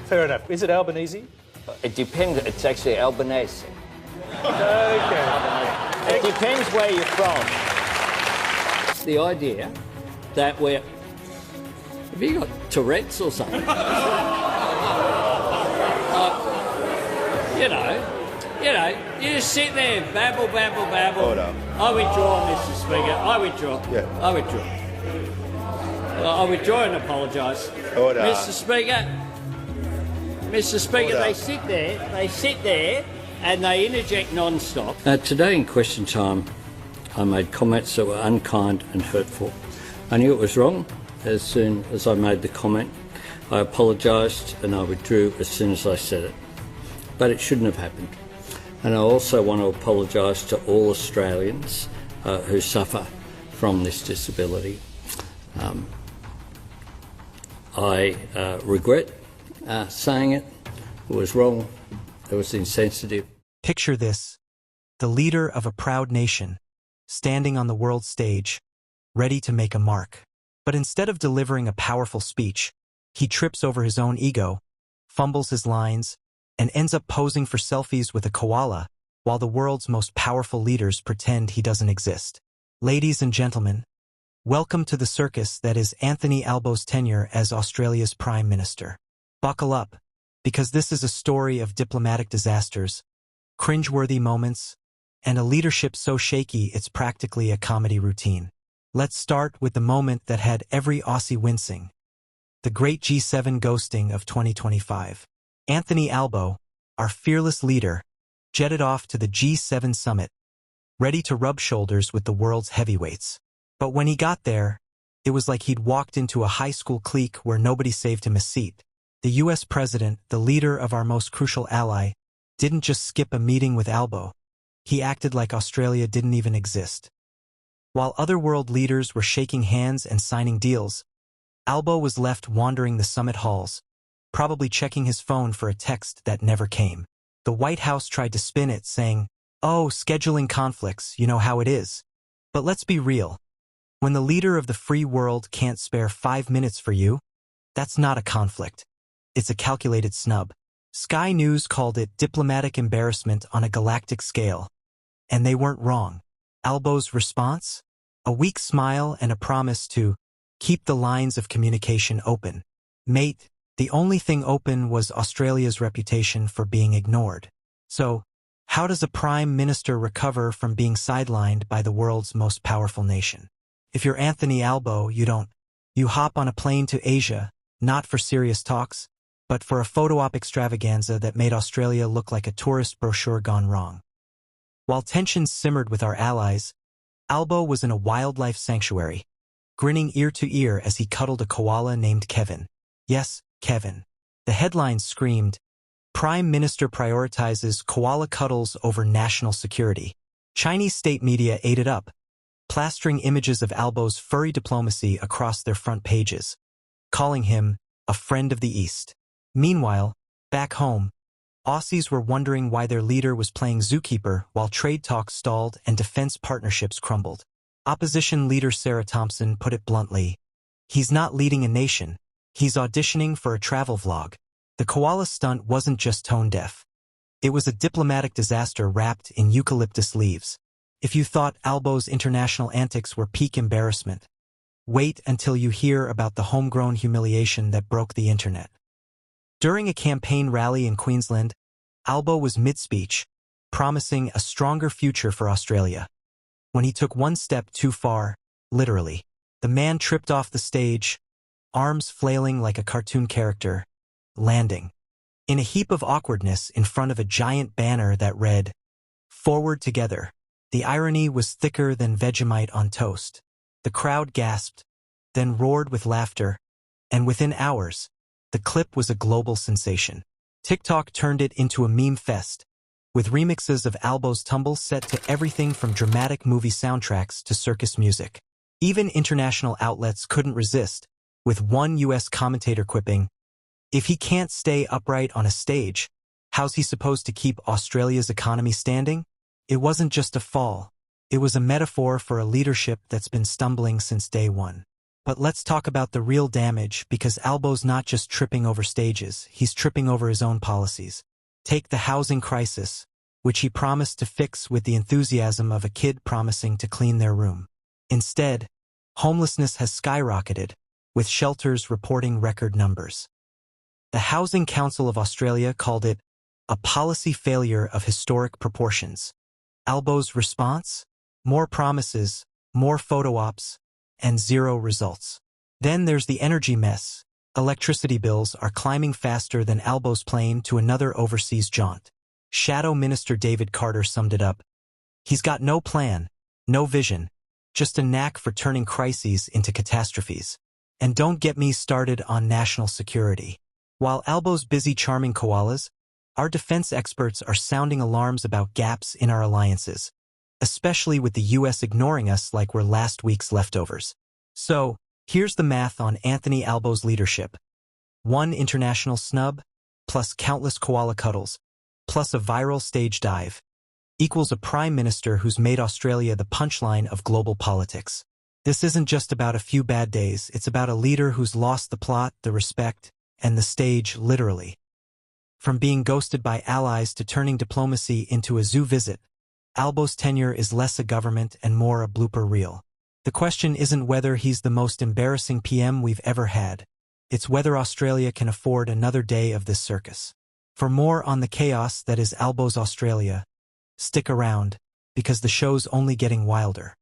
Fair enough. Is it Albanese? It depends. It's actually Albanese. Okay. It depends where you're from. The idea that we're... Have you got Tourette's or something? You just sit there, babble, babble, babble. Order. I withdraw, Mr. Speaker. I withdraw. Yeah. I withdraw. I withdraw and apologise. Order. Mr. Speaker, Order. they sit there and they interject non-stop. Today in question time, I made comments that were unkind and hurtful. I knew it was wrong as soon as I made the comment. I apologised and I withdrew as soon as I said it. But it shouldn't have happened. And I also want to apologise to all Australians who suffer from this disability. I regret saying it. It was wrong. It was insensitive. Picture this: the leader of a proud nation, standing on the world stage, ready to make a mark. But instead of delivering a powerful speech, he trips over his own ego, fumbles his lines, and ends up posing for selfies with a koala, while the world's most powerful leaders pretend he doesn't exist. Ladies and gentlemen, welcome to the circus that is Anthony Albo's tenure as Australia's Prime Minister. Buckle up, because this is a story of diplomatic disasters, cringeworthy moments, and a leadership so shaky it's practically a comedy routine. Let's start with the moment that had every Aussie wincing: the great G7 ghosting of 2025. Anthony Albo, our fearless leader, jetted off to the G7 summit, ready to rub shoulders with the world's heavyweights. But when he got there, it was like he'd walked into a high school clique where nobody saved him a seat. The US president, the leader of our most crucial ally, didn't just skip a meeting with Albo. He acted like Australia didn't even exist. While other world leaders were shaking hands and signing deals, Albo was left wandering the summit halls, probably checking his phone for a text that never came. The White House tried to spin it, saying, "Oh, scheduling conflicts, you know how it is." But let's be real. When the leader of the free world can't spare 5 minutes for you, that's not a conflict. It's a calculated snub. Sky News called it diplomatic embarrassment on a galactic scale. And they weren't wrong. Albo's response? A weak smile and a promise to keep the lines of communication open. Mate, the only thing open was Australia's reputation for being ignored. So, how does a prime minister recover from being sidelined by the world's most powerful nation? If you're Anthony Albo, you hop on a plane to Asia, not for serious talks, but for a photo op extravaganza that made Australia look like a tourist brochure gone wrong. While tensions simmered with our allies, Albo was in a wildlife sanctuary, grinning ear to ear as he cuddled a koala named Kevin. Yes, Kevin. The headline screamed, "Prime Minister prioritizes koala cuddles over national security." Chinese state media ate it up, plastering images of Albo's furry diplomacy across their front pages, calling him a friend of the East. Meanwhile, back home, Aussies were wondering why their leader was playing zookeeper while trade talks stalled and defense partnerships crumbled. Opposition leader Sarah Thompson put it bluntly, "He's not leading a nation. He's auditioning for a travel vlog." The koala stunt wasn't just tone-deaf. It was a diplomatic disaster wrapped in eucalyptus leaves. If you thought Albo's international antics were peak embarrassment, wait until you hear about the homegrown humiliation that broke the internet. During a campaign rally in Queensland, Albo was mid-speech, promising a stronger future for Australia. When he took one step too far, literally, the man tripped off the stage, arms flailing like a cartoon character, landing in a heap of awkwardness in front of a giant banner that read, "Forward Together." The irony was thicker than Vegemite on toast. The crowd gasped, then roared with laughter, and within hours, the clip was a global sensation. TikTok turned it into a meme fest, with remixes of Albo's Tumble set to everything from dramatic movie soundtracks to circus music. Even international outlets couldn't resist, with one US commentator quipping, "If he can't stay upright on a stage, how's he supposed to keep Australia's economy standing?" It wasn't just a fall. It was a metaphor for a leadership that's been stumbling since day one. But let's talk about the real damage, because Albo's not just tripping over stages, he's tripping over his own policies. Take the housing crisis, which he promised to fix with the enthusiasm of a kid promising to clean their room. Instead, homelessness has skyrocketed, with shelters reporting record numbers. The Housing Council of Australia called it a policy failure of historic proportions. Albo's response? More promises, more photo ops, and zero results. Then there's the energy mess. Electricity bills are climbing faster than Albo's plane to another overseas jaunt. Shadow Minister David Carter summed it up. He's got no plan, no vision, just a knack for turning crises into catastrophes. And don't get me started on national security. While Albo's busy charming koalas, our defense experts are sounding alarms about gaps in our alliances, especially with the US ignoring us like we're last week's leftovers. So, here's the math on Anthony Albo's leadership. 1 international snub, plus countless koala cuddles, plus a viral stage dive, equals a prime minister who's made Australia the punchline of global politics. This isn't just about a few bad days, it's about a leader who's lost the plot, the respect, and the stage literally. From being ghosted by allies to turning diplomacy into a zoo visit, Albo's tenure is less a government and more a blooper reel. The question isn't whether he's the most embarrassing PM we've ever had. It's whether Australia can afford another day of this circus. For more on the chaos that is Albo's Australia, stick around, because the show's only getting wilder.